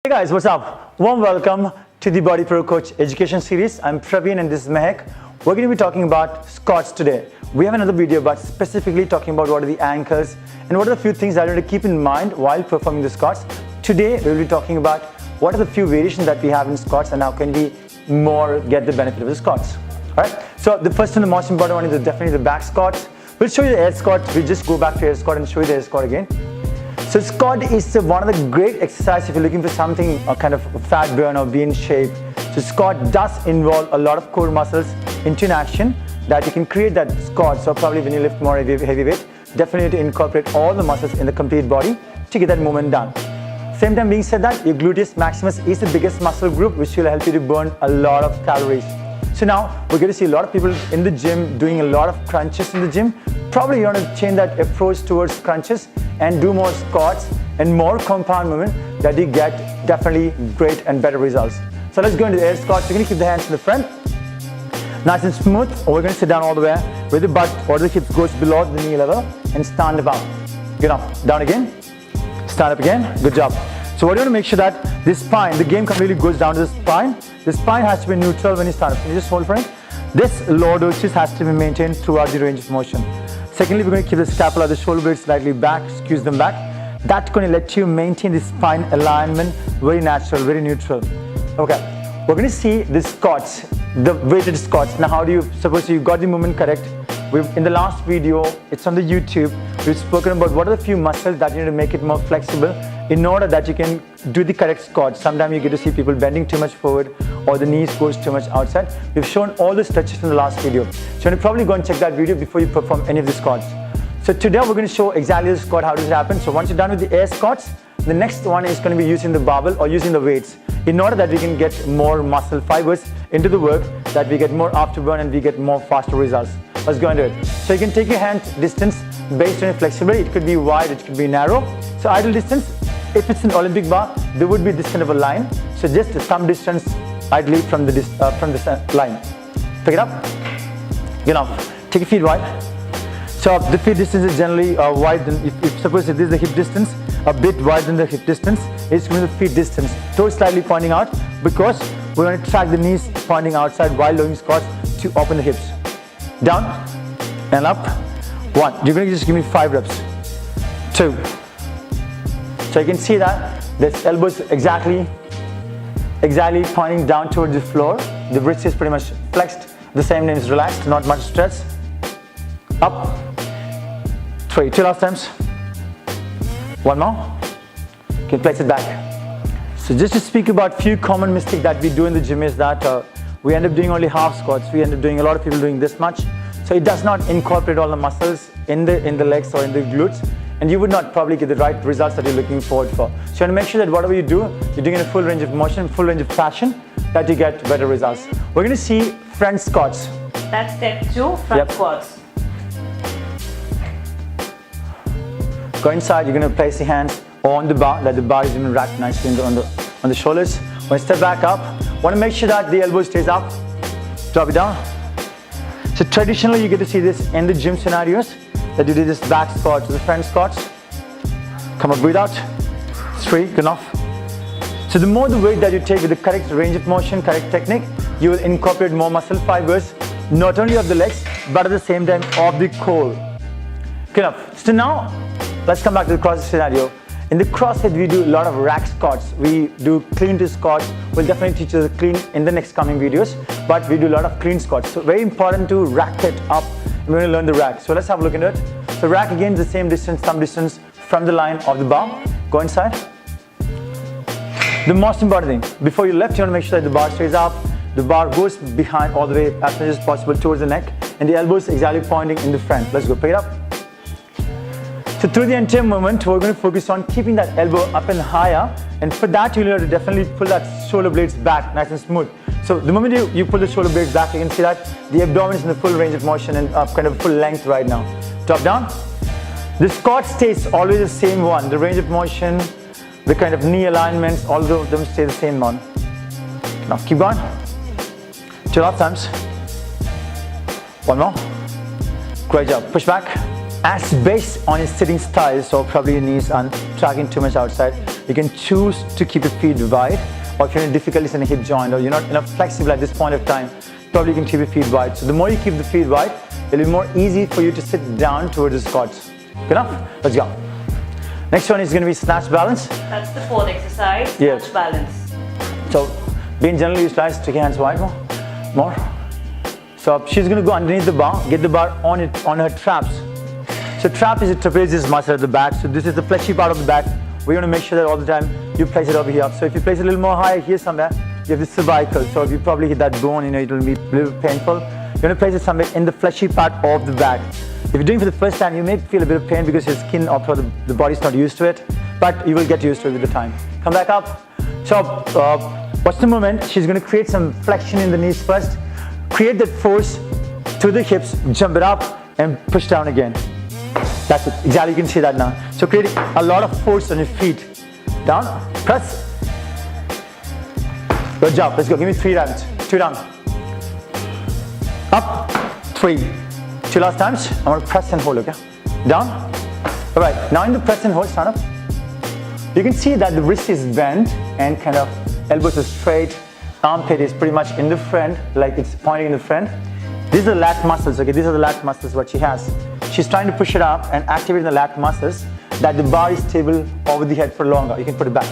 Hey guys, what's up? Warm welcome to the Bodyprocoach education series. I'm Praveen and this is Mehak. We're going to be talking about squats today. We have another video but specifically talking about what are the ankles and what are the few things that you need to keep in mind while performing the squats. Today we'll be talking about what are the few variations that we have in squats and how can we more get the benefit of the squats. Alright, so the first and the most important one is definitely the back squats. We'll show you the air squat. We'll just go back to air squat and show you the air squat again. So squat is one of the great exercises if you're looking for something kind of fat burn or be in shape. So squat does involve a lot of core muscles into an action that you can create that squat. So probably when you lift more heavy weight, definitely need to incorporate all the muscles in the complete body to get that movement done. Same time being said that your gluteus maximus is the biggest muscle group which will help you to burn a lot of calories. So now we're going to see a lot of people in the gym doing a lot of crunches in the gym. Probably you want to change that approach towards crunches and do more squats and more compound movement that you get definitely great and better results. So let's go into the air squats. We're going to keep the hands in the front, nice and smooth. Or we're going to sit down all the way where the butt or the hips goes below the knee level and stand up. Get up, down again, stand up again. Good job. So what do you want to make sure that this spine, the game completely goes down to the spine. The spine has to be neutral when you stand up. Can you just hold for it? This lower chest has to be maintained throughout the range of motion. Secondly, we're going to keep the scapula, the shoulder blades slightly back, squeeze them back. That's going to let you maintain the spine alignment, very natural, very neutral. Okay, we're going to see the squats, the weighted squats. Now, how do you, suppose you got the movement correct. In the last video, it's on the YouTube, we've spoken about what are the few muscles that you need to make it more flexible in order that you can do the correct squats. Sometimes you get to see people bending too much forward or the knees goes too much outside. We've shown all the stretches in the last video. So you're probably go and check that video before you perform any of the squats. So today we're going to show exactly the squat, how does it happen. So once you're done with the air squats, the next one is going to be using the barbell or using the weights in order that we can get more muscle fibers into the work, that we get more afterburn and we get more faster results. Let's go into it. So you can take your hand distance based on your flexibility. It could be wide, it could be narrow. So ideal distance, if it's an Olympic bar, there would be this kind of a line. So just some distance ideally from the line. Pick it up. Get off. Take your feet wide. So the feet distance is generally wide. If suppose if this is the hip distance, a bit wider than the hip distance, it's going to be the feet distance. Toes slightly pointing out because we're going to track the knees pointing outside while doing squats to open the hips. Down and up. 1. You're going to just give me 5 reps. 2. So you can see that this elbows exactly pointing down towards the floor. The wrist is pretty much flexed. The same time is relaxed, not much stress. Up. 3. 2 last times. 1 more. You can flex it back. So just to speak about few common mistakes that we do in the gym is that we end up doing only half squats. We end up doing a lot of people doing this much. So it does not incorporate all the muscles in the legs or in the glutes, and you would not probably get the right results that you're looking forward for. So you want to make sure that whatever you do, you're doing in a full range of motion, full range of fashion, that you get better results. We're going to see front squats. That's step 2, front squats. Go inside, you're going to place the hands on the bar, that the bar is even wrapped nicely on the shoulders. When you step back up, want to make sure that the elbow stays up. Drop it down. So traditionally, you get to see this in the gym scenarios, that you do this back squat to the front squats. Come up, breathe out. 3, good enough. So the more the weight that you take with the correct range of motion, correct technique, you will incorporate more muscle fibers, not only of the legs, but at the same time of the core. Good enough. So now, let's come back to the CrossFit scenario. In the CrossFit, we do a lot of rack squats. We do clean to squats. We'll definitely teach you the clean in the next coming videos, but we do a lot of clean squats. So very important to rack it up. We're going to learn the rack. So let's have a look into it. So rack again is the same distance, some distance from the line of the bar. Go inside. The most important thing, before you lift, you want to make sure that the bar stays up. The bar goes behind all the way as much as possible towards the neck, and the elbows exactly pointing in the front. Let's go, pick it up. So through the entire movement, we're going to focus on keeping that elbow up and higher, and for that you'll have to definitely pull that shoulder blades back nice and smooth. So the moment you pull the shoulder blades back, you can see that the abdomen is in the full range of motion and kind of full length right now. Top down. The squat stays always the same one. The range of motion, the kind of knee alignments, all of them stay the same one. Now keep going. 2 last times. 1 more. Great job. Push back. As based on your sitting style, so probably your knees aren't tracking too much outside, You can choose to keep your feet wide, or if you're in difficulties in a hip joint or you're not enough flexible at this point of time, probably you can keep your feet wide. So the more you keep the feet wide, it'll be more easy for you to sit down towards the squats. Good enough? Let's go. Next one is going to be snatch balance. That's the fourth exercise, Yes. snatch balance. So being generally utilized, take your hands wide more. So she's going to go underneath the bar, get the bar on her traps. So trap is a trapezius muscle at the back. So this is the fleshy part of the back. We're going to make sure that all the time you place it over here. So if you place it a little more higher here somewhere, you have the cervical. So if you probably hit that bone, it'll be a little painful. You're going to place it somewhere in the fleshy part of the back. If you're doing it for the first time, you may feel a bit of pain because your skin or the body's not used to it, but you will get used to it with the time. Come back up. So watch the movement. She's going to create some flexion in the knees first. Create that force through the hips, jump it up and push down again. That's it. Exactly, you can see that now. So creating a lot of force on your feet. Down, press. Good job. Let's go. Give me 3 rounds. 2 down. Up, 3. 2 last times. I want to press and hold, okay? Down. All right. Now in the press and hold, stand up. You can see that the wrist is bent and kind of elbows are straight. Armpit is pretty much in the front, like it's pointing in the front. These are the lat muscles, okay? These are the lat muscles what she has. She's trying to push it up and activate the lat muscles that the bar is stable over the head for longer. You can put it back.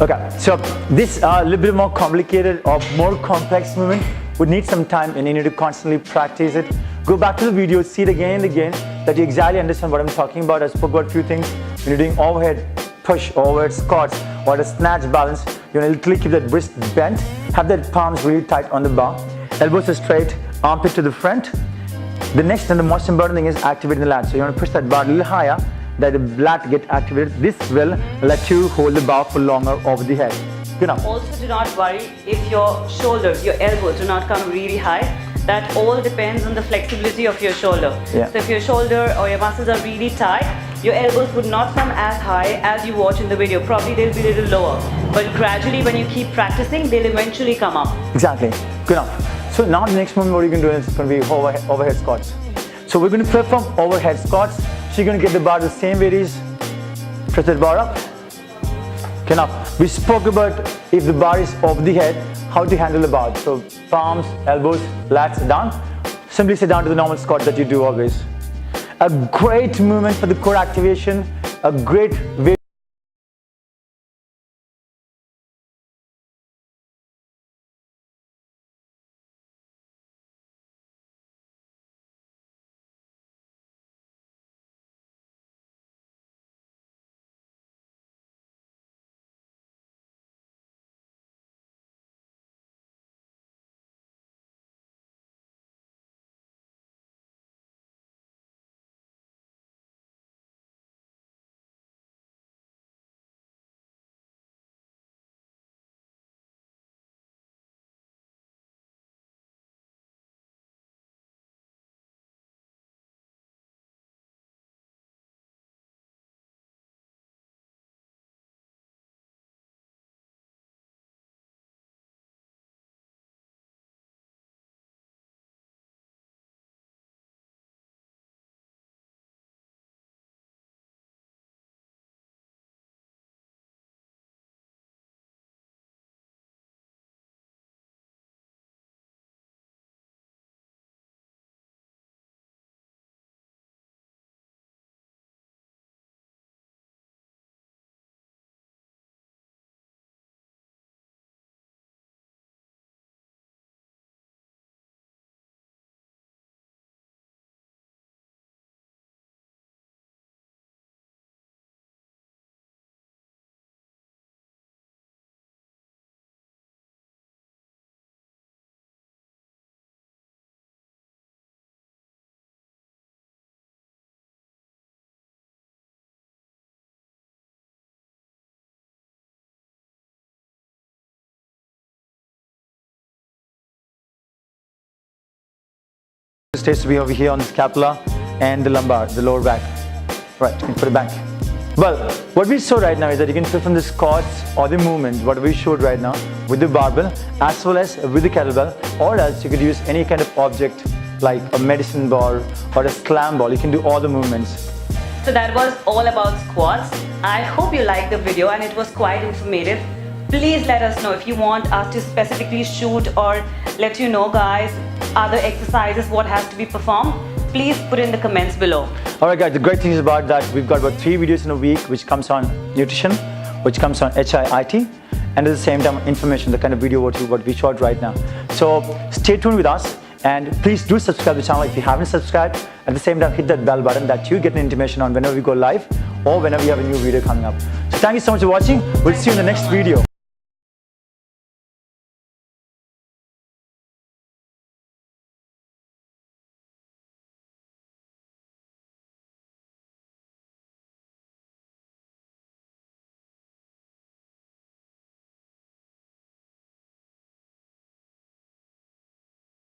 Okay, so this a little bit more complicated or more complex movement would need some time and you need to constantly practice it. Go back to the video, see it again and again, that you exactly understand what I'm talking about. I spoke about a few things. When you're doing overhead push, overhead squats, or a snatch balance, you want to literally keep that wrist bent, have that palms really tight on the bar, elbows are straight, armpit to the front. The next and the most important thing is activating the lat. So you want to push that bar a little higher, that the lat get activated. This will let you hold the bar for longer over the head. Good enough. Also, do not worry if your shoulders, your elbows do not come really high. That all depends on the flexibility of your shoulder. Yeah. So if your shoulder or your muscles are really tight, your elbows would not come as high as you watch in the video. Probably they'll be a little lower. But gradually when you keep practicing, they'll eventually come up. Exactly. Good enough. So now the next movement what you're going to do is going to be overhead squats. So we're going to perform overhead squats. So you're going to get the bar the same way it is. Press that bar up. Okay, now we spoke about if the bar is over the head, how to handle the bar. So palms, elbows, lats down. Simply sit down to the normal squat that you do always. A great movement for the core activation, a great way. Stays to be over here on the scapula and the lumbar, the lower back. Right, you can put it back. Well, what we saw right now is that you can perform the squats or the movements, what we showed right now, with the barbell as well as with the kettlebell, or else you could use any kind of object like a medicine ball or a slam ball. You can do all the movements. So that was all about squats. I hope you liked the video and it was quite informative. Please let us know if you want us to specifically shoot or let you know, guys, other exercises, what has to be performed. Please put in the comments below. Alright guys, the great thing is about that we've got about 3 videos in a week which comes on nutrition, which comes on HIIT, and at the same time information, the kind of video what we shot right now. So stay tuned with us and please do subscribe to the channel if you haven't subscribed. At the same time, hit that bell button that you get an intimation on whenever we go live or whenever we have a new video coming up. So thank you so much for watching. We'll see you in the next video.